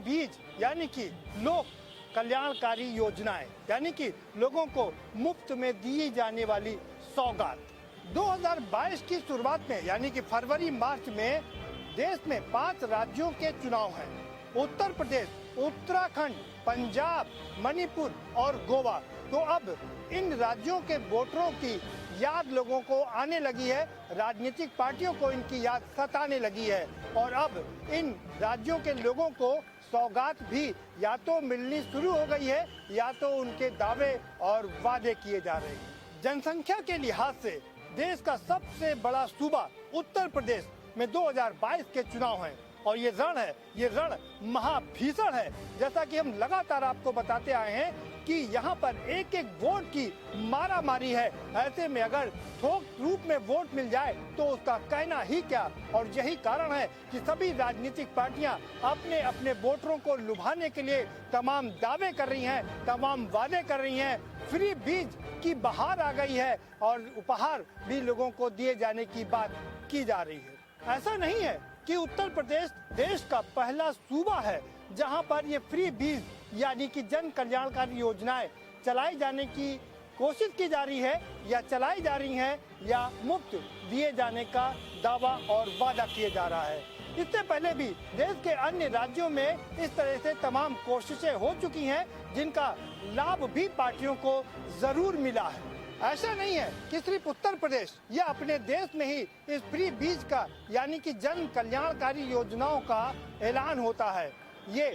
बीज यानी कि लोक कल्याणकारी योजनाएं, यानी कि लोगों को मुफ्त में दी जाने वाली सौगात। 2022 की शुरुआत में यानी कि फरवरी मार्च में देश में 5 राज्यों के चुनाव हैं। उत्तर प्रदेश, उत्तराखंड, पंजाब, मणिपुर और गोवा। तो अब इन राज्यों के वोटरों की याद लोगों को आने लगी है, राजनीतिक पार्टियों को इनकी याद सताने लगी है और अब इन राज्यों के लोगों को सौगात भी या तो मिलनी शुरू हो गई है या तो उनके दावे और वादे किए जा रहे हैं। जनसंख्या के लिहाज से देश का सबसे बड़ा सूबा उत्तर प्रदेश में 2022 के चुनाव हैं और ये रण महाभीषण है। जैसा कि हम लगातार आपको बताते आए हैं कि यहाँ पर एक एक वोट की मारामारी है। ऐसे में अगर थोक रूप में वोट मिल जाए तो उसका कहना ही क्या। और यही कारण है कि सभी राजनीतिक पार्टियां अपने अपने वोटरों को लुभाने के लिए तमाम दावे कर रही हैं, तमाम वादे कर रही हैं। फ्री बीज की बहार आ गई है और उपहार भी लोगों को दिए जाने की बात की जा रही है। ऐसा नहीं है कि उत्तर प्रदेश देश का पहला सूबा है जहां पर ये फ्री बीज यानी कि जन कल्याणकारी योजनाएं चलाई जाने की कोशिश की जा रही है या चलाई जा रही हैं या मुफ्त दिए जाने का दावा और वादा किया जा रहा है। इससे पहले भी देश के अन्य राज्यों में इस तरह से तमाम कोशिशें हो चुकी हैं जिनका लाभ भी पार्टियों को जरूर मिला है। ऐसा नहीं है कि सिर्फ उत्तर प्रदेश या अपने देश में ही इस फ्री बीज का यानी कि जन कल्याणकारी योजनाओं का ऐलान होता है। ये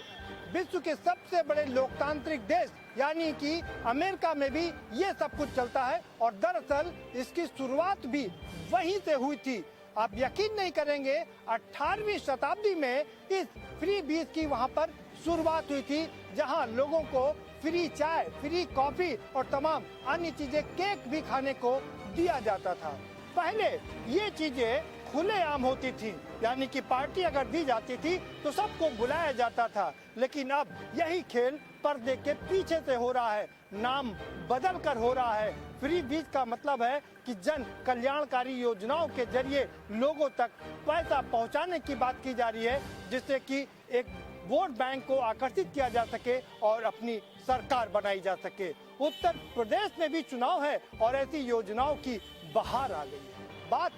विश्व के सबसे बड़े लोकतांत्रिक देश यानी कि अमेरिका में भी ये सब कुछ चलता है और दरअसल इसकी शुरुआत भी वहीं से हुई थी। आप यकीन नहीं करेंगे, 18वीं शताब्दी में इस फ्री बीज की वहाँ पर शुरुआत हुई थी जहाँ लोगों को फ्री चाय, फ्री कॉफी और तमाम अन्य चीजें, केक भी खाने को दिया जाता था। पहले ये चीजें खुलेआम होती थी यानी कि पार्टी अगर दी जाती थी तो सबको बुलाया जाता था, लेकिन अब यही खेल पर्दे के पीछे से हो रहा है, नाम बदल कर हो रहा है। फ्री बीज का मतलब है कि जन कल्याणकारी योजनाओं के जरिए लोगों तक पैसा पहुंचाने की बात की जा रही है जिससे कि एक वोट बैंक को आकर्षित किया जा सके और अपनी सरकार बनाई जा सके। उत्तर प्रदेश में भी चुनाव है और ऐसी योजनाओं की बहार आ गई है। बात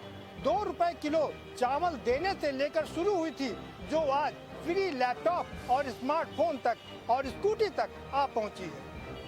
2 रुपए किलो चावल देने से लेकर शुरू हुई थी जो आज फ्री लैपटॉप और स्मार्टफोन तक और स्कूटी तक आ पहुंची है।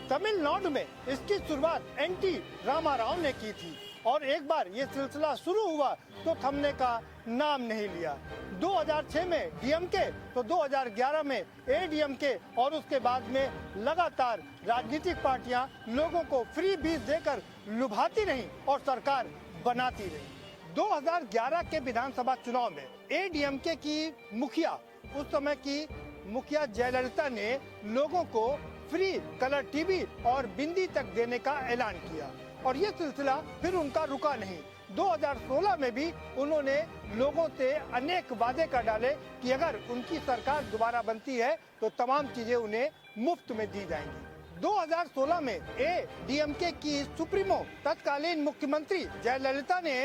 तमिलनाडु में इसकी शुरुआत एनटी रामाराव ने की थी और एक बार ये सिलसिला शुरू हुआ तो थमने का नाम नहीं लिया। 2006 में डीएमके तो 2011 में एडीएमके और उसके बाद में लगातार राजनीतिक पार्टियां लोगों को फ्री बीज देकर लुभाती रहीं और सरकार बनाती रही। 2011 के विधानसभा चुनाव में एडीएमके की मुखिया, उस समय की मुखिया जयललिता ने लोगों को फ्री कलर टीवी और बिंदी तक देने का ऐलान किया और ये सिलसिला फिर उनका रुका नहीं। 2016 में भी उन्होंने लोगों से अनेक वादे कर डाले कि अगर उनकी सरकार दोबारा बनती है तो तमाम चीजें उन्हें मुफ्त में दी जाएंगी। 2016 में एडीएमके की सुप्रीमो तत्कालीन मुख्यमंत्री जयललिता ने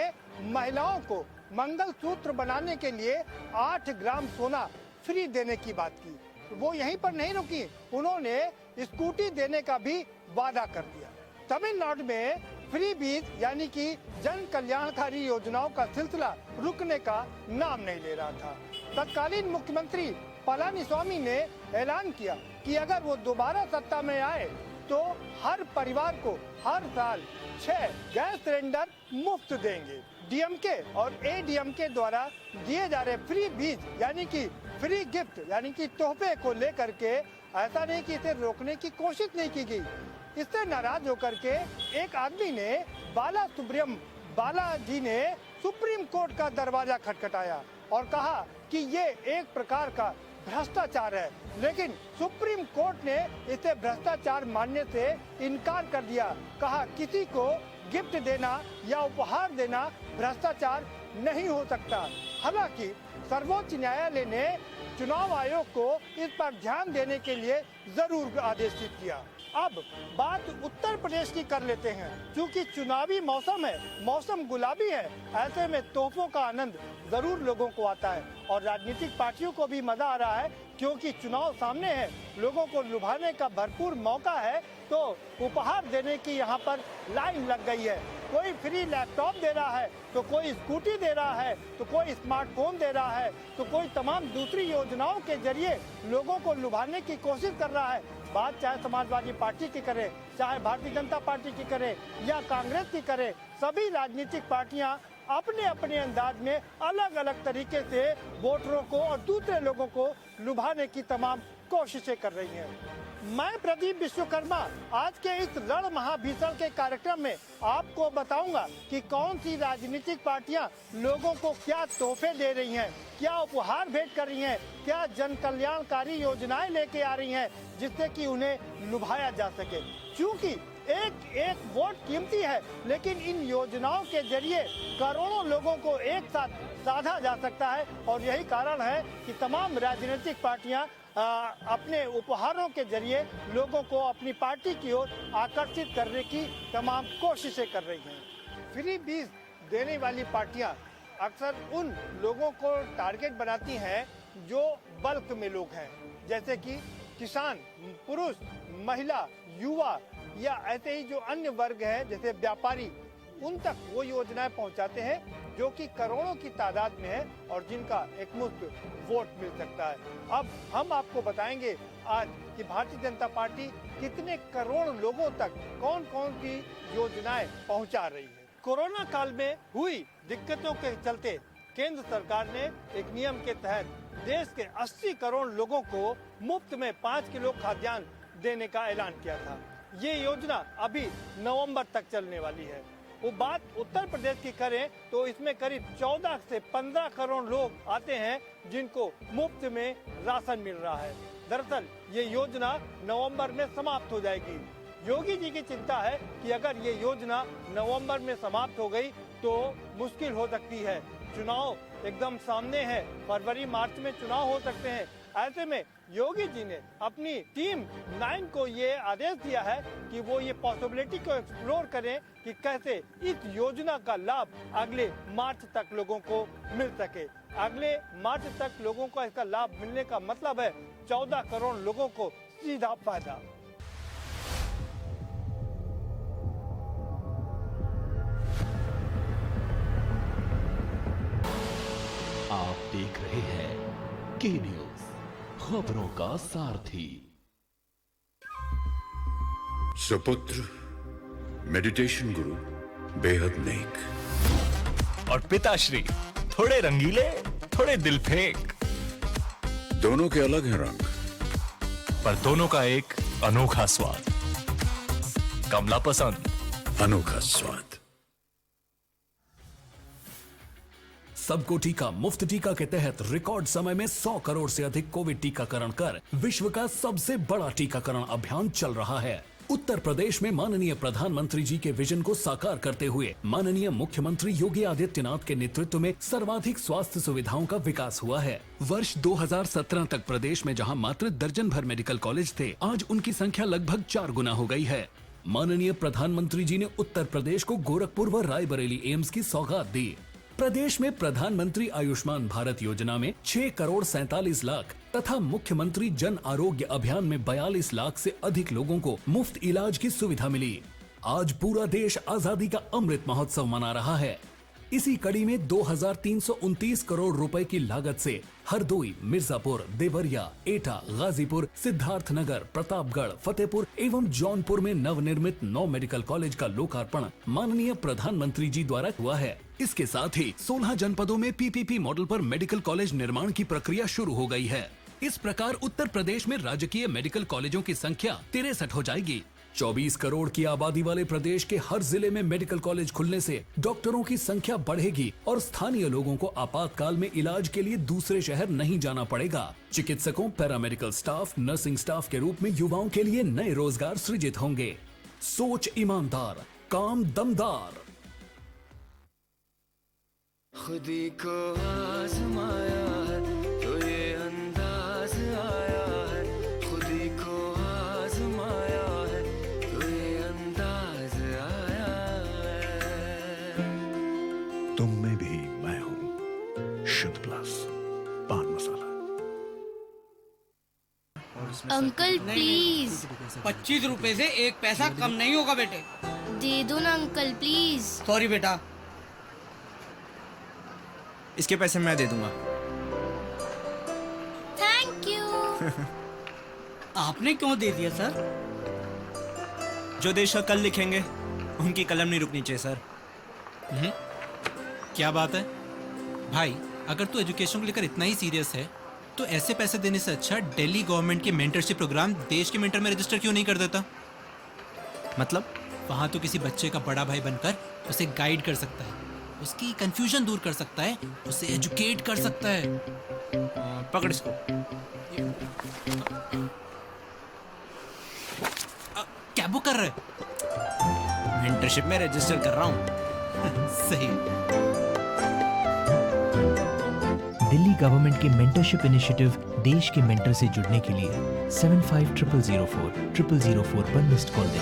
महिलाओं को मंगलसूत्र बनाने के लिए 8 ग्राम सोना फ्री देने की बात की। वो यहीं पर नहीं रुकी, उन्होंने स्कूटी देने का भी वादा कर दिया। तमिलनाडु में फ्री बीज यानी कि जन कल्याणकारी योजनाओं का सिलसिला रुकने का नाम नहीं ले रहा था। तत्कालीन मुख्यमंत्री पलानीस्वामी ने ऐलान किया कि अगर वो दोबारा सत्ता में आए तो हर परिवार को हर साल 6 गैस सिलेंडर मुफ्त देंगे। डीएमके और एडीएमके द्वारा दिए जा रहे फ्री बीज यानी कि फ्री गिफ्ट यानी कि तोहफे को लेकर के ऐसा नहीं कि इसे रोकने की कोशिश नहीं की गई। इससे नाराज होकर के एक आदमी ने बालाजी ने सुप्रीम कोर्ट का दरवाजा खटखटाया और कहा कि ये एक प्रकार का भ्रष्टाचार है, लेकिन सुप्रीम कोर्ट ने इसे भ्रष्टाचार मानने से इनकार कर दिया। कहा किसी को गिफ्ट देना या उपहार देना भ्रष्टाचार नहीं हो सकता। हालांकि सर्वोच्च न्यायालय ने चुनाव आयोग को इस पर ध्यान देने के लिए जरूर आदेशित किया। अब बात उत्तर प्रदेश की कर लेते हैं। क्योंकि चुनावी मौसम है, मौसम गुलाबी है, ऐसे में तोहफों का आनंद जरूर लोगों को आता है और राजनीतिक पार्टियों को भी मजा आ रहा है, क्योंकि चुनाव सामने है, लोगों को लुभाने का भरपूर मौका है। तो उपहार देने की यहाँ पर लाइन लग गई है। कोई फ्री लैपटॉप दे रहा है, तो कोई स्कूटी दे रहा है, तो कोई स्मार्टफोन दे रहा है, तो कोई तमाम दूसरी योजनाओं के जरिए लोगों को लुभाने की कोशिश कर रहा है। बात चाहे समाजवादी पार्टी की करे, चाहे भारतीय जनता पार्टी की करे या कांग्रेस की करे, सभी राजनीतिक पार्टियां अपने अपने अंदाज में अलग अलग तरीके से वोटरों को और दूसरे लोगों को लुभाने की तमाम कोशिशें कर रही हैं। मैं प्रदीप विश्वकर्मा आज के इस रण महाभीषण के कार्यक्रम में आपको बताऊंगा कि कौन सी राजनीतिक पार्टियां लोगों को क्या तोहफे दे रही हैं, क्या उपहार भेंट कर रही हैं, क्या जन कल्याणकारी योजनाएं लेके आ रही हैं जिससे कि उन्हें लुभाया जा सके। क्योंकि एक एक वोट कीमती है, लेकिन इन योजनाओं के जरिए करोड़ों लोगों को एक साथ साधा जा सकता है और यही कारण है कि तमाम राजनीतिक पार्टियां अपने उपहारों के जरिए लोगों को अपनी पार्टी की ओर आकर्षित करने की तमाम कोशिशें कर रही हैं। फ्री बीज देने वाली पार्टियां अक्सर उन लोगों को टारगेट बनाती हैं जो बल्क में लोग हैं, जैसे कि किसान, पुरुष, महिला, युवा या ऐसे ही जो अन्य वर्ग हैं जैसे व्यापारी, उन तक वो योजनाएं पहुंचाते हैं जो कि करोड़ों की तादाद में है और जिनका एक मुफ्त वोट मिल सकता है। अब हम आपको बताएंगे आज कि भारतीय जनता पार्टी कितने करोड़ लोगों तक कौन कौन सी योजनाएं पहुंचा रही है। कोरोना काल में हुई दिक्कतों के चलते केंद्र सरकार ने एक नियम के तहत देश के 80 करोड़ लोगों को मुफ्त में 5 किलो खाद्यान्न देने का ऐलान किया था। ये योजना अभी नवंबर तक चलने वाली है। वो बात उत्तर प्रदेश की करें तो इसमें करीब 14 से 15 करोड़ लोग आते हैं जिनको मुफ्त में राशन मिल रहा है। दरअसल ये योजना नवंबर में समाप्त हो जाएगी। योगी जी की चिंता है कि अगर ये योजना नवंबर में समाप्त हो गई तो मुश्किल हो सकती है। चुनाव एकदम सामने है, फरवरी मार्च में चुनाव हो सकते हैं। ऐसे में योगी जी ने अपनी टीम 9 को ये आदेश दिया है कि वो ये पॉसिबिलिटी को एक्सप्लोर करें कि कैसे इस योजना का लाभ अगले मार्च तक लोगों को मिल सके। अगले मार्च तक लोगों को इसका लाभ मिलने का मतलब है 14 करोड़ लोगों को सीधा फायदा। आप देख रहे हैं के न्यूज, खबरों का सारथी। सुपुत्र मेडिटेशन गुरु बेहद नेक और पिताश्री थोड़े रंगीले, थोड़े दिल फेंक। दोनों के अलग हैं रंग, पर दोनों का एक अनोखा स्वाद। कमला पसंद, अनोखा स्वाद। सबको टीका मुफ्त टीका के तहत रिकॉर्ड समय में 100 करोड़ से अधिक कोविड टीकाकरण कर विश्व का सबसे बड़ा टीकाकरण अभियान चल रहा है। उत्तर प्रदेश में माननीय प्रधानमंत्री जी के विजन को साकार करते हुए माननीय मुख्यमंत्री योगी आदित्यनाथ के नेतृत्व में सर्वाधिक स्वास्थ्य सुविधाओं का विकास हुआ है। वर्ष 2017 तक प्रदेश में जहां मात्र दर्जन भर मेडिकल कॉलेज थे, आज उनकी संख्या लगभग 4 गुना हो गई है। माननीय प्रधानमंत्री जी ने उत्तर प्रदेश को गोरखपुर व रायबरेली एम्स की सौगात दी। प्रदेश में प्रधानमंत्री आयुष्मान भारत योजना में 6 करोड़ 47 लाख तथा मुख्यमंत्री जन आरोग्य अभियान में 42 लाख से अधिक लोगों को मुफ्त इलाज की सुविधा मिली। आज पूरा देश आजादी का अमृत महोत्सव मना रहा है। इसी कड़ी में 2329 करोड़ रुपए की लागत से हरदोई, मिर्जापुर, देवरिया, एटा, गाजीपुर, सिद्धार्थनगर, प्रतापगढ़, फतेहपुर एवं जौनपुर में नवनिर्मित 9 मेडिकल कॉलेज का लोकार्पण माननीय प्रधानमंत्री जी द्वारा हुआ है। इसके साथ ही 16 जनपदों में पीपीपी मॉडल पर मेडिकल कॉलेज निर्माण की प्रक्रिया शुरू हो गई है। इस प्रकार उत्तर प्रदेश में राजकीय मेडिकल कॉलेजों की संख्या 63 हो जाएगी। 24 करोड़ की आबादी वाले प्रदेश के हर जिले में मेडिकल कॉलेज खुलने से डॉक्टरों की संख्या बढ़ेगी और स्थानीय लोगों को आपातकाल में इलाज के लिए दूसरे शहर नहीं जाना पड़ेगा। चिकित्सकों, पैरामेडिकल स्टाफ, नर्सिंग स्टाफ के रूप में युवाओं के लिए नए रोजगार सृजित होंगे। सोच ईमानदार, काम दमदार। खुदी को आजमाया है तो ये अंदाज आया है, खुदी को आजमाया है तो ये अंदाज आया है। तुम में भी मैं हूं, अंकल प्लीज 25 रुपए से एक पैसा कम नहीं होगा बेटे। दे दो ना अंकल प्लीज। सॉरी बेटा। इसके पैसे मैं दे दूंगा। Thank you. आपने क्यों दे दिया सर? जो देश का कल लिखेंगे उनकी कलम नहीं रुकनी चाहिए सर। क्या बात है भाई, अगर तू एजुकेशन को लेकर इतना ही सीरियस है तो ऐसे पैसे देने से अच्छा दिल्ली गवर्नमेंट के मेंटरशिप प्रोग्राम देश के मेंटर में रजिस्टर क्यों नहीं कर देता? मतलब वहां तो किसी बच्चे का बड़ा भाई बनकर उसे गाइड कर सकता है, उसकी कंफ्यूजन दूर कर सकता है, उसे एजुकेट कर सकता है। पकड़ इसको। क्या वो कर रहा है? मेंटरशिप में रजिस्टर कर रहा हूँ। सही। दिल्ली गवर्नमेंट के मेंटरशिप इनिशिएटिव देश के मेंटर से जुड़ने के लिए 750004 पर मिस्ड कॉल दें।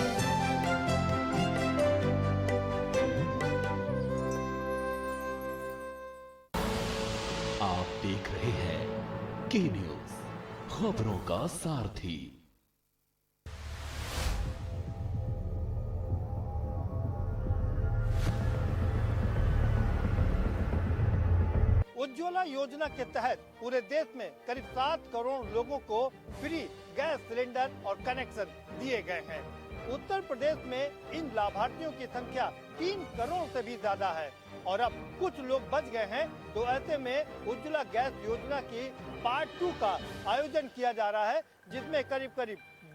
आप देख रहे हैं के न्यूज, खबरों का सारथी। उज्ज्वला योजना के तहत पूरे देश में करीब 7 करोड़ लोगों को फ्री गैस सिलेंडर और कनेक्शन दिए गए हैं। उत्तर प्रदेश में इन लाभार्थियों की संख्या 3 करोड़ से भी ज्यादा है और अब कुछ लोग बच गए हैं। तो ऐसे में उज्ज्वला गैस योजना की पार्ट 2 का आयोजन किया जा रहा है, जिसमें करीब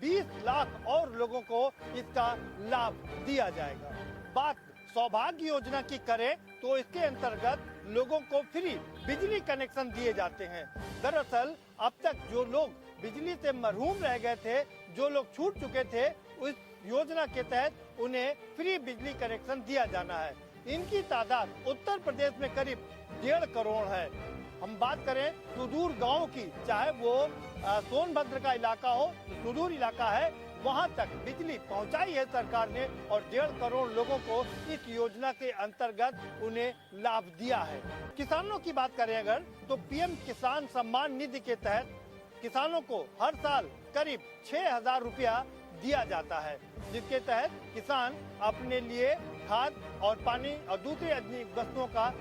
20 लाख और लोगों को इसका लाभ दिया जाएगा। बात सौभाग्य योजना की करें तो इसके अंतर्गत लोगों को फ्री बिजली कनेक्शन दिए जाते हैं। दरअसल अब तक जो लोग बिजली से महरूम रह गए थे, जो लोग छूट चुके थे, उस योजना के तहत उन्हें फ्री बिजली कनेक्शन दिया जाना है। इनकी तादाद उत्तर प्रदेश में करीब 1.5 करोड़ है। हम बात करें सुदूर गांव की, चाहे वो सोनभद्र का इलाका हो, सुदूर इलाका है, वहां तक बिजली पहुंचाई है सरकार ने और 1.5 करोड़ लोगों को इस योजना के अंतर्गत उन्हें लाभ दिया है। किसानों की बात करें अगर तो पीएम किसान सम्मान निधि के तहत किसानों को हर साल करीब 6,000 रुपया दिया जाता है, जिसके तहत किसान अपने लिए खाद और पानी और दूसरी अन्य वस्तुओं का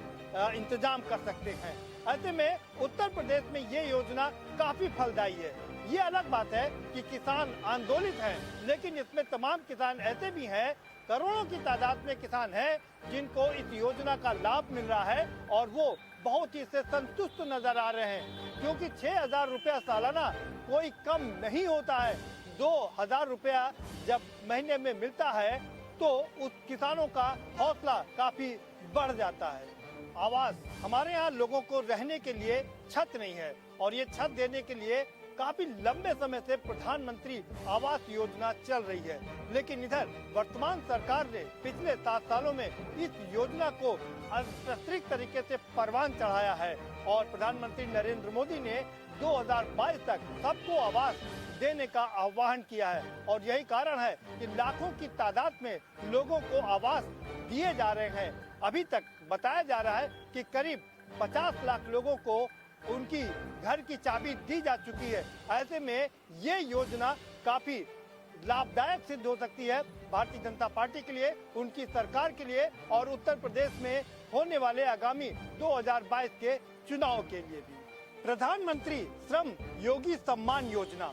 इंतजाम कर सकते हैं। ऐसे में उत्तर प्रदेश में ये योजना काफी फलदायी है। ये अलग बात है कि किसान आंदोलित हैं, लेकिन इसमें तमाम किसान ऐसे भी हैं, करोड़ों की तादाद में किसान हैं जिनको इस योजना का लाभ मिल रहा है और वो बहुत ही इससे संतुष्ट नजर आ रहे हैं, क्योंकि 6,000 रुपया सालाना कोई कम नहीं होता है। 2,000 रुपया जब महीने में मिलता है तो उस किसानों का हौसला काफी बढ़ जाता है। आवास, हमारे यहाँ लोगों को रहने के लिए छत नहीं है और ये छत देने के लिए काफी लंबे समय से प्रधानमंत्री आवास योजना चल रही है, लेकिन इधर वर्तमान सरकार ने पिछले 7 सालों में इस योजना को अतिरिक्त तरीके से परवान चढ़ाया है और प्रधानमंत्री नरेंद्र मोदी ने 2022 तक सबको आवास देने का आह्वान किया है और यही कारण है कि लाखों की तादाद में लोगों को आवास दिए जा रहे हैं। अभी तक बताया जा रहा है कि करीब 50 लाख लोगों को उनकी घर की चाबी दी जा चुकी है। ऐसे में ये योजना काफी लाभदायक सिद्ध हो सकती है भारतीय जनता पार्टी के लिए, उनकी सरकार के लिए और उत्तर प्रदेश में होने वाले आगामी 2022 के चुनाव के लिए भी। प्रधानमंत्री श्रम योगी सम्मान योजना,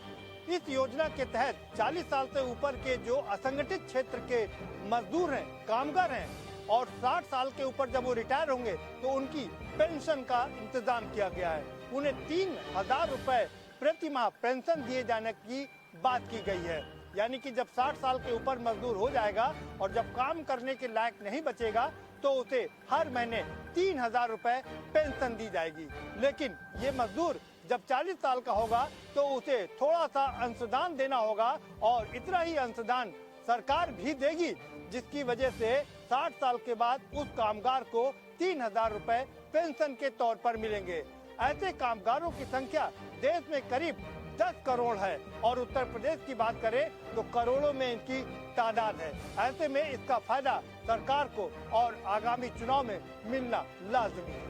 इस योजना के तहत 40 साल से ऊपर के जो असंगठित क्षेत्र के मजदूर हैं, कामगार हैं और 60 साल के ऊपर जब वो रिटायर होंगे तो उनकी पेंशन का इंतजाम किया गया है। उन्हें 3,000 रुपए प्रति माह पेंशन दिए जाने की बात की गई है, यानी कि जब 60 साल के ऊपर मजदूर हो जाएगा और जब काम करने के लायक नहीं बचेगा तो उसे हर महीने 3,000 रुपए पेंशन दी जाएगी। लेकिन ये मजदूर जब 40 साल का होगा तो उसे थोड़ा सा अंशदान देना होगा और इतना ही अंशदान सरकार भी देगी, जिसकी वजह से 60 साल के बाद उस कामगार को 3,000 रुपए पेंशन के तौर पर मिलेंगे। ऐसे कामगारों की संख्या देश में करीब 10 करोड़ है और उत्तर प्रदेश की बात करें तो करोड़ों में इनकी तादाद है। ऐसे में इसका फायदा सरकार को और आगामी चुनाव में मिलना लाजमी है।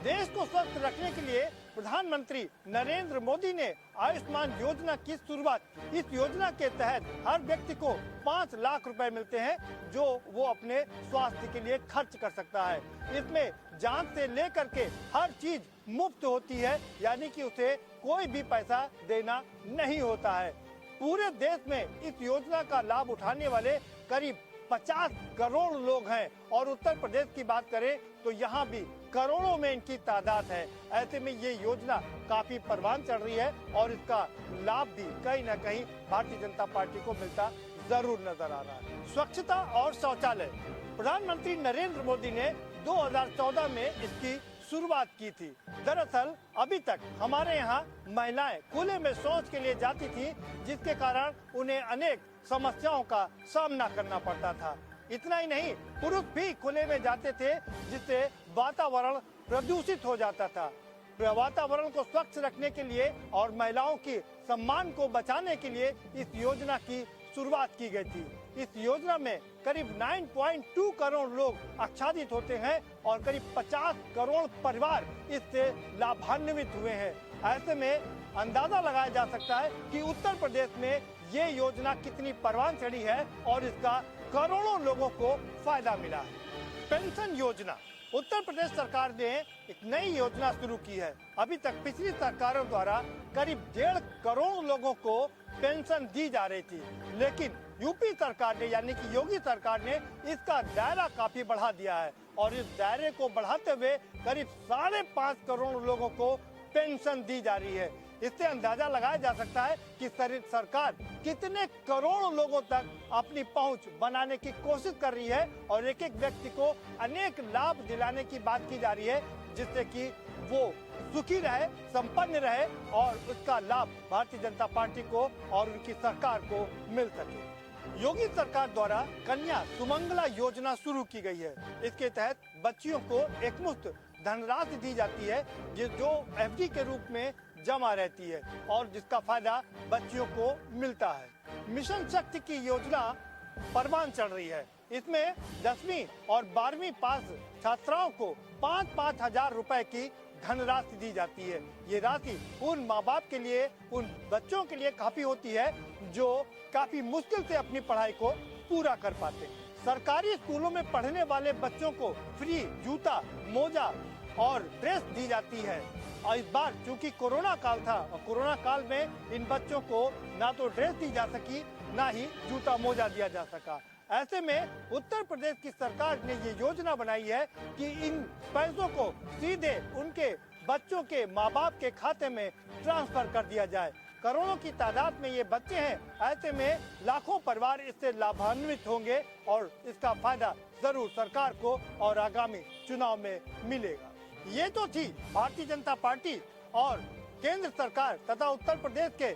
देश को स्वस्थ रखने के लिए प्रधानमंत्री नरेंद्र मोदी ने आयुष्मान योजना की शुरुआत। इस योजना के तहत हर व्यक्ति को 5 लाख रुपए मिलते हैं जो वो अपने स्वास्थ्य के लिए खर्च कर सकता है। इसमें जांच से लेकर के हर चीज मुफ्त होती है, यानी कि उसे कोई भी पैसा देना नहीं होता है। पूरे देश में इस योजना का लाभ उठाने वाले करीब 50 करोड़ लोग हैं और उत्तर प्रदेश की बात करें तो यहाँ भी करोड़ों में इनकी तादाद है। ऐसे में ये योजना काफी परवान चढ़ रही है और इसका लाभ भी कहीं न कहीं भारतीय जनता पार्टी को मिलता जरूर नजर आ रहा है। स्वच्छता और शौचालय, प्रधानमंत्री नरेंद्र मोदी ने 2014 में इसकी शुरुआत की थी। दरअसल अभी तक हमारे यहाँ महिलाएं खुले में शौच के लिए जाती थी, जिसके कारण उन्हें अनेक समस्याओं का सामना करना पड़ता था। इतना ही नहीं, पुरुष भी खुले में जाते थे, जिससे वातावरण प्रदूषित हो जाता था। वातावरण को स्वच्छ रखने के लिए और महिलाओं की सम्मान को बचाने के लिए इस योजना की शुरुआत की गई थी। इस योजना में करीब 9.2 करोड़ लोग आच्छादित होते हैं और करीब 50 करोड़ परिवार इससे लाभान्वित हुए हैं। ऐसे में अंदाजा लगाया जा सकता है कि उत्तर प्रदेश में ये योजना कितनी परवान चढ़ी है और इसका करोड़ों लोगों को फायदा मिला है। पेंशन योजना, उत्तर प्रदेश सरकार ने एक नई योजना शुरू की है। अभी तक पिछली सरकारों द्वारा करीब 1.5 करोड़ लोगों को पेंशन दी जा रही थी, लेकिन यूपी सरकार ने यानी कि योगी सरकार ने इसका दायरा काफी बढ़ा दिया है और इस दायरे को बढ़ाते हुए करीब 5.5 करोड़ लोगों को पेंशन दी जा रही है। इससे अंदाजा लगाया जा सकता है कि सरकार कितने करोड़ लोगों तक अपनी पहुंच बनाने की कोशिश कर रही है और एक एक व्यक्ति को अनेक लाभ दिलाने की बात की जा रही है, जिससे कि वो सुखी रहे, संपन्न रहे और उसका लाभ भारतीय जनता पार्टी को और उनकी सरकार को मिल सके। योगी सरकार द्वारा कन्या सुमंगला योजना शुरू की गई है। इसके तहत बच्चियों को एकमुश्त धनराशि दी जाती है जो एफडी के रूप में जमा रहती है और जिसका फायदा बच्चियों को मिलता है। मिशन शक्ति की योजना परवान चढ़ रही है। इसमें 10वीं और 12वीं पास छात्राओं को 5-5 हजार रुपए की धनराशि दी जाती है। ये राशि उन माँ बाप के लिए, उन बच्चों के लिए काफी होती है जो काफी मुश्किल से अपनी पढ़ाई को पूरा कर पाते हैं। सरकारी स्कूलों में पढ़ने वाले बच्चों को फ्री जूता, मोजा और ड्रेस दी जाती है। और इस बार चूंकि कोरोना काल था और कोरोना काल में इन बच्चों को ना तो ड्रेस दी जा सकी, ना ही जूता मोजा दिया जा सका। ऐसे में उत्तर प्रदेश की सरकार ने ये योजना बनाई है कि इन पैसों को सीधे उनके बच्चों के माँ बाप के खाते में ट्रांसफर कर दिया जाए। करोड़ों की तादाद में ये बच्चे हैं, ऐसे में लाखों परिवार इससे लाभान्वित होंगे और इसका फायदा जरूर सरकार को और आगामी चुनाव में मिलेगा। ये तो थी भारतीय जनता पार्टी और केंद्र सरकार तथा उत्तर प्रदेश के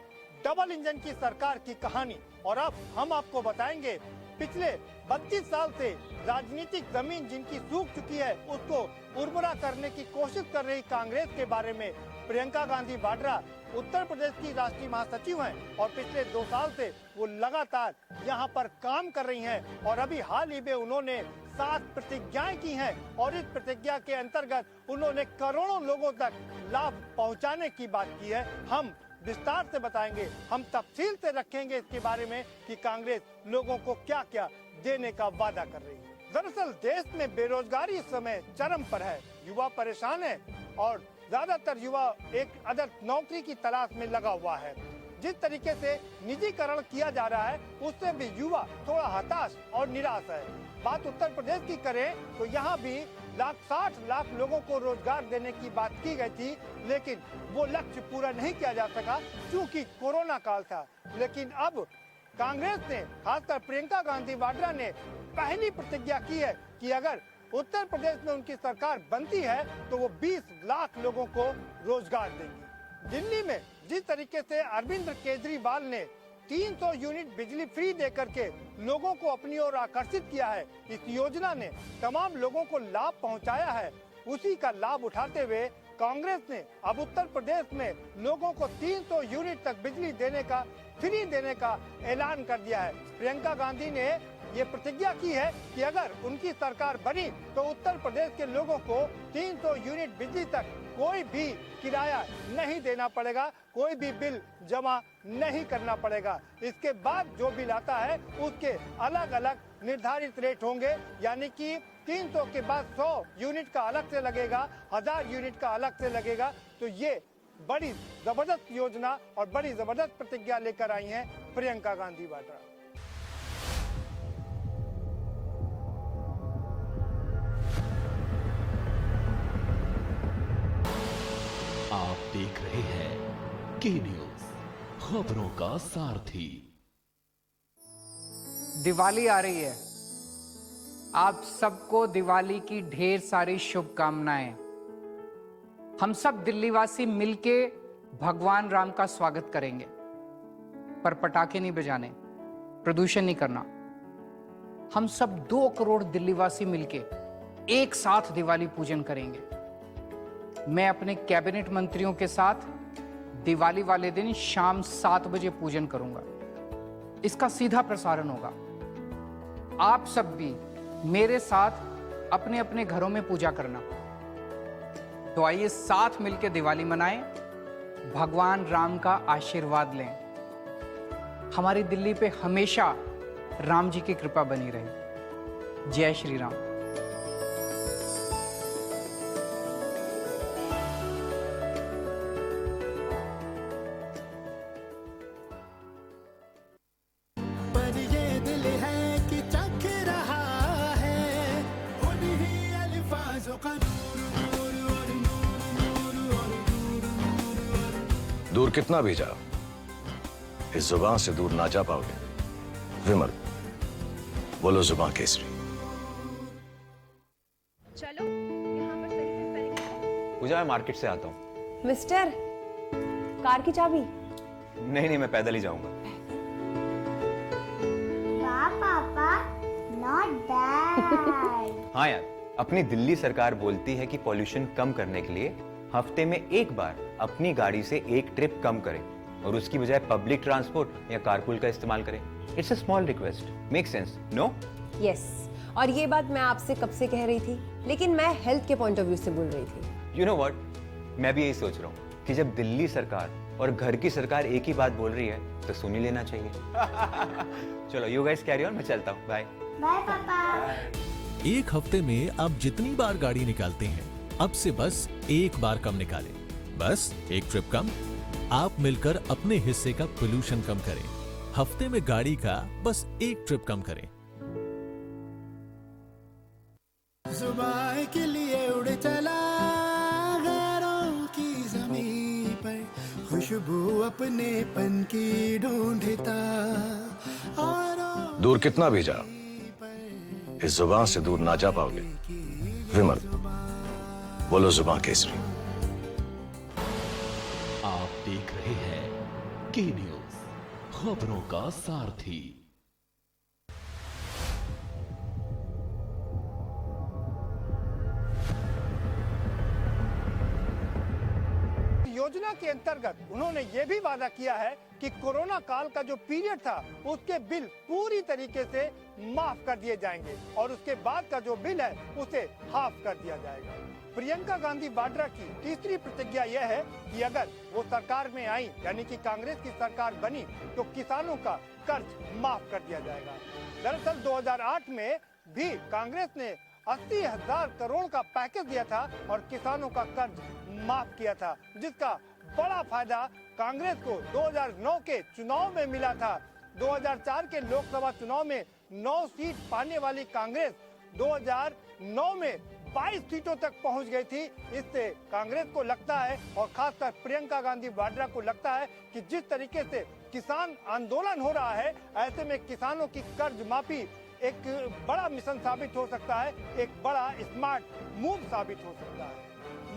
डबल इंजन की सरकार की कहानी। और अब हम आपको बताएंगे पिछले 32 साल से राजनीतिक जमीन जिनकी सूख चुकी है उसको उर्वरा करने की कोशिश कर रही कांग्रेस के बारे में। प्रियंका गांधी वाड्रा उत्तर प्रदेश की राष्ट्रीय महासचिव हैं और पिछले 2 साल से वो लगातार यहाँ पर काम कर रही हैं और अभी हाल ही में उन्होंने 7 प्रतिज्ञाएं की हैं और इस प्रतिज्ञा के अंतर्गत उन्होंने करोड़ों लोगों तक लाभ पहुँचाने की बात की है। हम विस्तार से बताएंगे, हम तफसील से रखेंगे इसके बारे में कि कांग्रेस लोगों को क्या क्या देने का वादा कर रही है। दरअसल देश में बेरोजगारी इस समय चरम पर है। युवा परेशान है और ज्यादातर युवा एक आदर्श नौकरी की तलाश में लगा हुआ है। जिस तरीके से निजीकरण किया जा रहा है उससे भी युवा थोड़ा हताश और निराश है। बात उत्तर प्रदेश की करें तो यहाँ भी 60 लाख लोगों को रोजगार देने की बात की गई थी, लेकिन वो लक्ष्य पूरा नहीं किया जा सका क्योंकि कोरोना काल था। लेकिन अब कांग्रेस ने, खासकर प्रियंका गांधी वाड्रा ने पहली प्रतिज्ञा की है कि अगर उत्तर प्रदेश में उनकी सरकार बनती है तो वो 20 लाख लोगों को रोजगार देंगी। दिल्ली में जिस तरीके से अरविंद केजरीवाल ने 300 यूनिट बिजली फ्री देकर के लोगों को अपनी ओर आकर्षित किया है, इस योजना ने तमाम लोगों को लाभ पहुंचाया है। उसी का लाभ उठाते हुए कांग्रेस ने अब उत्तर प्रदेश में लोगों को 300 यूनिट तक बिजली देने का, फ्री देने का ऐलान कर दिया है। प्रियंका गांधी ने ये प्रतिज्ञा की है कि अगर उनकी सरकार बनी तो उत्तर प्रदेश के लोगों को 300 यूनिट बिजली तक कोई भी किराया नहीं देना पड़ेगा, कोई भी बिल जमा नहीं करना पड़ेगा। इसके बाद जो बिल आता है उसके अलग अलग निर्धारित रेट होंगे, यानी कि 300 के बाद 100 यूनिट का अलग से लगेगा, 1000 यूनिट का अलग से लगेगा। तो ये बड़ी जबरदस्त योजना और बड़ी जबरदस्त प्रतिज्ञा लेकर आई हैं प्रियंका गांधी वाड्रा। आप देख रहे हैं के न्यूज, खबरों का सारथी। दिवाली आ रही है, आप सबको दिवाली की ढेर सारी शुभकामनाएं। हम सब दिल्लीवासी मिलके भगवान राम का स्वागत करेंगे, पर पटाखे नहीं बजाने, प्रदूषण नहीं करना। हम सब 2 करोड़ दिल्लीवासी मिलके एक साथ दिवाली पूजन करेंगे। मैं अपने कैबिनेट मंत्रियों के साथ दिवाली वाले दिन शाम 7 बजे पूजन करूंगा। इसका सीधा प्रसारण होगा। आप सब भी मेरे साथ अपने अपने घरों में पूजा करना। तो आइए साथ मिलकर दिवाली मनाएं, भगवान राम का आशीर्वाद लें। हमारी दिल्ली पे हमेशा राम जी की कृपा बनी रहे। जय श्री राम। पर ये दिल है कि चख रहा है उन्हीं अल्फाजों का दूर कितना भी जाओ, इस जुबान से दूर ना जा पाओगे। विमल, बोलो जुबान केसरी। चलो यहाँ पर सही से स्पेलिंग बताओ। पूजा, मैं मार्केट से आता हूँ। मिस्टर, कार की चाबी? नहीं, मैं पैदल ही जाऊंगा। पापा, not bad। हाँ यार, अपनी दिल्ली सरकार बोलती है कि पॉल्यूशन कम करने के लिए हफ्ते में एक बार अपनी गाड़ी से एक ट्रिप कम करें और उसकी बजाय पब्लिक ट्रांसपोर्ट या कारपूल का इस्तेमाल करें। It's a small request, make sense, no? Yes, और ये बात मैं आपसे कब से कह रही थी, लेकिन मैं हेल्थ के पॉइंट ऑफ व्यू से बोल रही थी। यू नो व्हाट, मैं भी यही सोच रहा हूँ कि जब दिल्ली सरकार और घर की सरकार एक ही बात बोल रही है तो सुन ही लेना चाहिए। चलो यू गाइस कैरी ऑन, मैं चलता हूँ। बाय बाय पापा। एक हफ्ते में आप जितनी बार गाड़ी निकालते हैं, अब से बस एक बार कम निकालें। बस एक ट्रिप कम। आप मिलकर अपने हिस्से का पोल्यूशन कम करें। हफ्ते में गाड़ी का बस एक ट्रिप कम करें। जुबान के लिए उड़ चला गैरों की ज़मीं पर, खुशबू अपने पन की ढूंढता। दूर कितना भी जाओ, इस जुबान से दूर ना जा पाओगे। विमल, बोलो जुबान केसरी। आप देख रहे हैं के न्यूज, खबरों का सारथी। योजना के अंतर्गत उन्होंने ये भी वादा किया है कि कोरोना काल का जो पीरियड था उसके बिल पूरी तरीके से माफ कर दिए जाएंगे और उसके बाद का जो बिल है उसे हाफ कर दिया जाएगा। प्रियंका गांधी वाड्रा की तीसरी प्रतिज्ञा यह है कि अगर वो सरकार में आई, यानी कि कांग्रेस की सरकार बनी, तो किसानों का कर्ज माफ कर दिया जाएगा। दरअसल 2008 में भी कांग्रेस ने 80,000 करोड़ का पैकेज दिया था और किसानों का कर्ज माफ किया था, जिसका बड़ा फायदा कांग्रेस को 2009 के चुनाव में मिला था। 2004 के लोकसभा चुनाव में 9 सीट पाने वाली कांग्रेस 2009 में 22 सीटों तक पहुंच गई थी। इससे कांग्रेस को लगता है और खासकर प्रियंका गांधी वाड्रा को लगता है कि जिस तरीके से किसान आंदोलन हो रहा है, ऐसे में किसानों की कर्ज माफी एक बड़ा मिशन साबित हो सकता है, एक बड़ा स्मार्ट मूव साबित हो सकता है।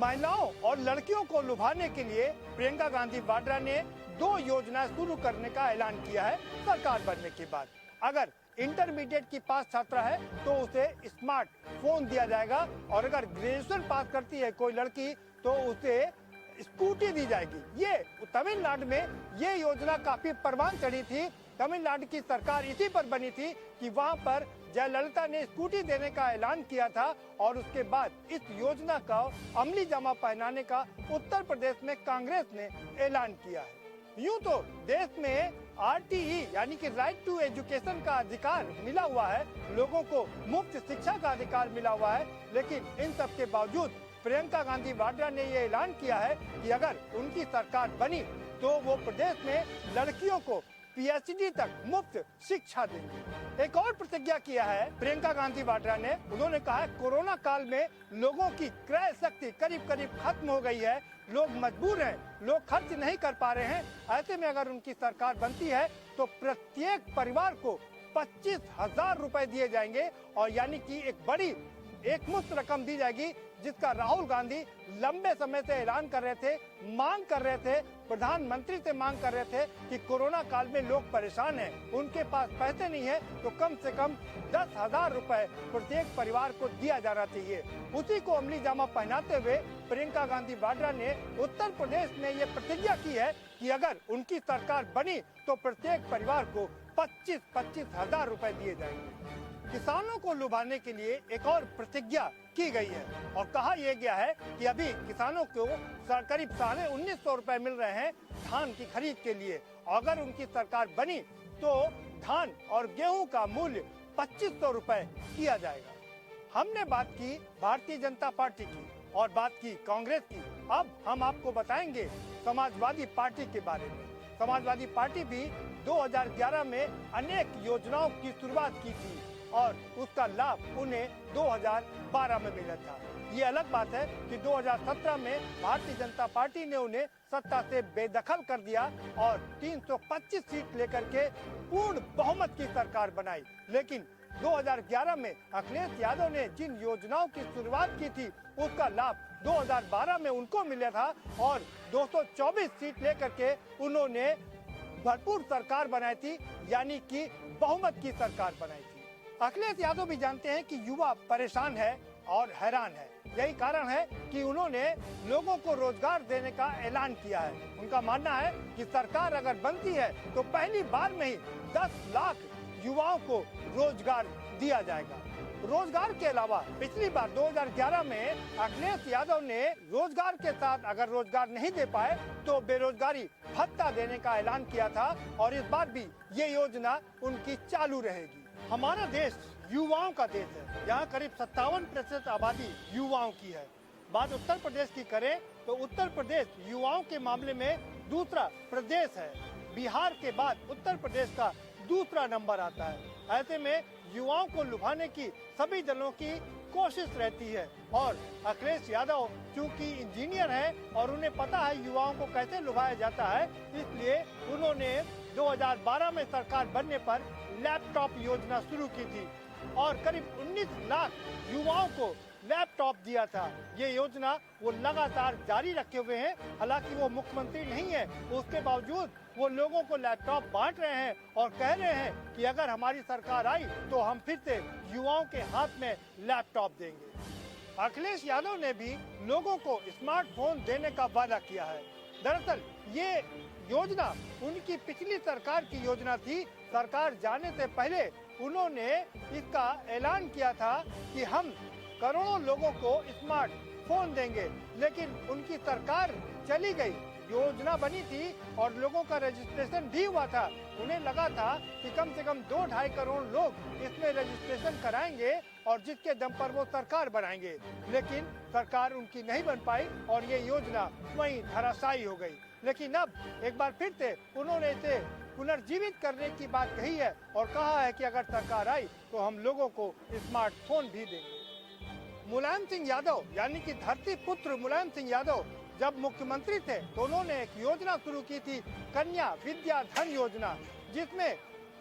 महिलाओं और लड़कियों को लुभाने के लिए प्रियंका गांधी वाड्रा ने 2 योजनाएं शुरू करने का ऐलान किया है सरकार बनने के बाद। अगर इंटरमीडिएट की पास छात्रा है तो उसे स्मार्ट फोन दिया जाएगा और अगर ग्रेजुएशन पास करती है कोई लड़की तो उसे स्कूटी दी जाएगी। ये तमिलनाडु में ये योजना काफी परवान चढ़ी थी। तमिलनाडु की सरकार इसी पर बनी थी कि वहां पर जयललिता ने स्कूटी देने का ऐलान किया था और उसके बाद इस योजना का अमली जामा पहनाने का उत्तर प्रदेश में कांग्रेस ने ऐलान किया है। यूं तो देश में RTE यानी कि राइट टू एजुकेशन का अधिकार मिला हुआ है, लोगों को मुफ्त शिक्षा का अधिकार मिला हुआ है, लेकिन इन सब के बावजूद प्रियंका गांधी वाड्रा ने ये ऐलान किया है कि अगर उनकी सरकार बनी तो वो प्रदेश में लड़कियों को PhD तक मुफ्त शिक्षा देंगे। एक और प्रतिज्ञा किया है प्रियंका गांधी वाड्रा ने, उन्होंने कहा है कोरोना काल में लोगों की क्रय शक्ति करीब करीब खत्म हो गई है, लोग मजबूर हैं, लोग खर्च नहीं कर पा रहे हैं। ऐसे में अगर उनकी सरकार बनती है तो प्रत्येक परिवार को 25,000 रुपए दिए जाएंगे और यानी कि एक बड़ी एक मुश्त रकम दी जाएगी, जिसका राहुल गांधी लंबे समय से ऐलान कर रहे थे, मांग कर रहे थे, प्रधानमंत्री से मांग कर रहे थे कि कोरोना काल में लोग परेशान हैं, उनके पास पैसे नहीं है तो कम से कम 10,000 रुपए प्रत्येक परिवार को दिया जाना चाहिए। उसी को अमली जामा पहनाते हुए प्रियंका गांधी वाड्रा ने उत्तर प्रदेश में ये प्रतिज्ञा की है कि अगर उनकी सरकार बनी तो प्रत्येक परिवार को 25,000 रुपए दिए जाएंगे। किसानों को लुभाने के लिए एक और प्रतिज्ञा की गई है और कहा यह गया है कि अभी किसानों को करीब 1950 रुपए मिल रहे हैं धान की खरीद के लिए। अगर उनकी सरकार बनी तो धान और गेहूं का मूल्य 2500 रुपए किया जाएगा। हमने बात की भारतीय जनता पार्टी की और बात की कांग्रेस की, अब हम आपको बताएंगे समाजवादी पार्टी के बारे में। समाजवादी पार्टी भी 2011 में अनेक योजनाओं की शुरुआत की थी और उसका लाभ उन्हें 2012 में मिला था। ये अलग बात है कि 2017 में भारतीय जनता पार्टी ने उन्हें सत्ता से बेदखल कर दिया और 325 सीट लेकर के पूर्ण बहुमत की सरकार बनाई। लेकिन 2011 में अखिलेश यादव ने जिन योजनाओं की शुरुआत की थी उसका लाभ 2012 में उनको मिला था और 224 सीट लेकर के उन्होंने भरपूर सरकार बनाई थी, यानी कि बहुमत की सरकार बनाई थी। अखिलेश यादव भी जानते हैं कि युवा परेशान है और हैरान है, यही कारण है कि उन्होंने लोगों को रोजगार देने का ऐलान किया है। उनका मानना है कि सरकार अगर बनती है तो पहली बार में ही 10 लाख युवाओं को रोजगार दिया जाएगा। रोजगार के अलावा पिछली बार 2011 में अखिलेश यादव ने रोजगार के साथ अगर रोजगार नहीं दे पाए तो बेरोजगारी भत्ता देने का ऐलान किया था और इस बार भी ये योजना उनकी चालू रहेगी। हमारा देश युवाओं का देश है, यहाँ करीब 57% आबादी युवाओं की है। बात उत्तर प्रदेश की करें तो उत्तर प्रदेश युवाओं के मामले में दूसरा प्रदेश है। बिहार के बाद उत्तर प्रदेश का दूसरा नंबर आता है। ऐसे में युवाओं को लुभाने की सभी दलों की कोशिश रहती है और अखिलेश यादव चूंकि इंजीनियर हैं और उन्हें पता है युवाओं को कैसे लुभाया जाता है, इसलिए उन्होंने 2012 में सरकार बनने पर लैपटॉप योजना शुरू की थी और करीब 19 लाख युवाओं को लैपटॉप दिया था। ये योजना वो लगातार जारी रखे हुए हैं। हालांकि वो मुख्यमंत्री नहीं है, उसके बावजूद वो लोगों को लैपटॉप बांट रहे हैं और कह रहे हैं कि अगर हमारी सरकार आई तो हम फिर से युवाओं के हाथ में लैपटॉप देंगे। अखिलेश यादव ने भी लोगों को स्मार्टफोन देने का वादा किया है। दरअसल ये योजना उनकी पिछली सरकार की योजना थी। सरकार जाने से पहले उन्होंने इसका ऐलान किया था कि हम करोड़ों लोगों को स्मार्टफोन देंगे, लेकिन उनकी सरकार चली गई, योजना बनी थी और लोगों का रजिस्ट्रेशन भी हुआ था। उन्हें लगा था कि कम से कम 2-2.5 करोड़ लोग इसमें रजिस्ट्रेशन कराएंगे और जिसके दम पर वो सरकार बनाएंगे, लेकिन सरकार उनकी नहीं बन पाई और ये योजना वहीं धराशायी हो गई। लेकिन अब एक बार फिर से उन्होंने इसे पुनर्जीवित करने की बात कही है और कहा है कि अगर सरकार आई तो हम लोगों को स्मार्टफोन भी देंगे। मुलायम सिंह यादव यानी कि धरती पुत्र मुलायम सिंह यादव जब मुख्यमंत्री थे तो उन्होंने एक योजना शुरू की थी, कन्या विद्या धन योजना, जिसमें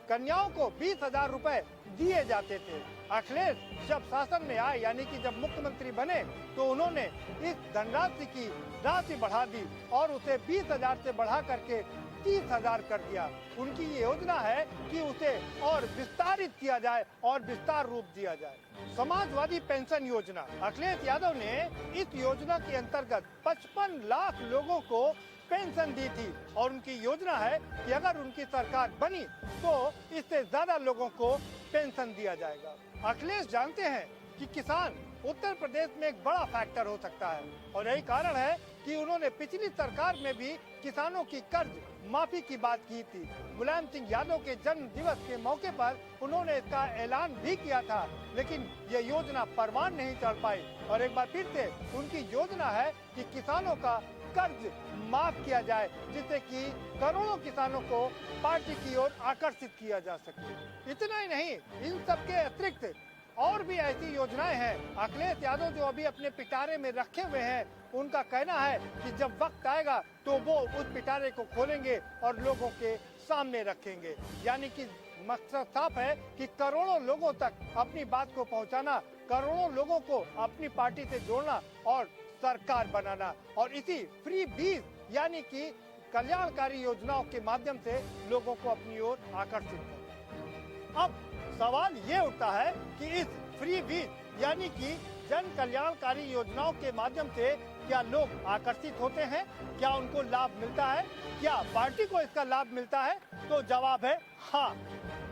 कन्याओं को 20,000 रुपए दिए जाते थे। अखिलेश जब शासन में आए यानी कि जब मुख्यमंत्री बने तो उन्होंने इस धनराशि की राशि बढ़ा दी और उसे 20,000 से बढ़ा करके 30,000 कर दिया। उनकी ये योजना है कि उसे और विस्तारित किया जाए और विस्तार रूप दिया जाए। समाजवादी पेंशन योजना, अखिलेश यादव ने इस योजना के अंतर्गत 55 लाख लोगों को पेंशन दी थी और उनकी योजना है कि अगर उनकी सरकार बनी तो इससे ज्यादा लोगों को पेंशन दिया जाएगा। अखिलेश जानते हैं कि किसान उत्तर प्रदेश में एक बड़ा फैक्टर हो सकता है और यही कारण है कि उन्होंने पिछली सरकार में भी किसानों की कर्ज माफी की बात की थी। मुलायम सिंह यादव के जन्म दिवस के मौके पर उन्होंने इसका ऐलान भी किया था, लेकिन ये योजना परवान नहीं चढ़ पाई और एक बार फिर से उनकी योजना है कि किसानों का कर्ज माफ किया जाए, जिससे कि करोड़ों किसानों को पार्टी की ओर आकर्षित किया जा सके। इतना ही नहीं, इन सब के अतिरिक्त और भी ऐसी योजनाएं हैं। अखिलेश यादव जो अभी अपने पिटारे में रखे हुए हैं, उनका कहना है कि जब वक्त आएगा तो वो उस पिटारे को खोलेंगे और लोगों के सामने रखेंगे। यानी कि मकसद साफ है कि करोड़ों लोगों तक अपनी बात को पहुंचाना, करोड़ों लोगों को अपनी पार्टी से जोड़ना और सरकार बनाना, और इसी फ्री बीज यानी कि कल्याणकारी योजनाओं के माध्यम से लोगों को अपनी ओर आकर्षित करना। अब सवाल ये उठता है कि इस फ्री बीज यानी कि जन कल्याणकारी योजनाओं के माध्यम से क्या लोग आकर्षित होते हैं, क्या उनको लाभ मिलता है, क्या पार्टी को इसका लाभ मिलता है? तो जवाब है हाँ।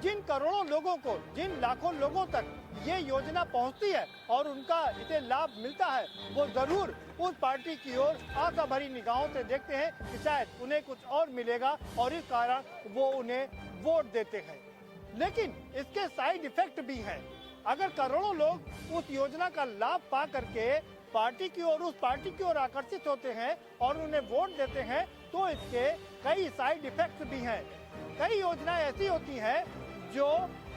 जिन करोड़ों लोगों को, जिन लाखों लोगों तक ये योजना पहुंचती है और उनका इसे लाभ मिलता है, वो जरूर उस पार्टी की ओर आशा भरी निगाहों से देखते हैं कि शायद उन्हें कुछ और मिलेगा और इस कारण वो उन्हें वोट देते हैं। लेकिन इसके साइड इफेक्ट भी हैं। अगर करोड़ों लोग उस योजना का लाभ पा करके पार्टी की ओर, उस पार्टी की ओर आकर्षित होते हैं और उन्हें वोट देते हैं, तो इसके कई साइड इफेक्ट्स भी हैं। कई योजनाएं ऐसी होती हैं जो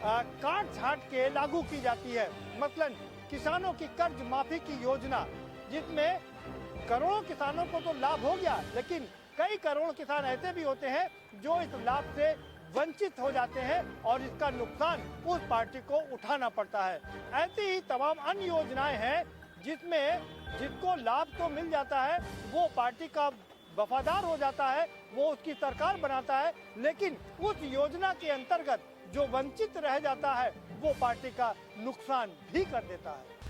काट छाट के लागू की जाती है। मसलन किसानों की कर्ज माफी की योजना, जिसमें करोड़ों किसानों को तो लाभ हो गया, लेकिन कई करोड़ किसान ऐसे भी होते हैं जो इस लाभ से वंचित हो जाते हैं और इसका नुकसान उस पार्टी को उठाना पड़ता है। ऐसी ही तमाम अन्य योजनाएं हैं जिसमें जिसको लाभ तो मिल जाता है, वो पार्टी का वफादार हो जाता है, वो उसकी सरकार बनाता है, लेकिन उस योजना के अंतर्गत जो वंचित रह जाता है वो पार्टी का नुकसान भी कर देता है।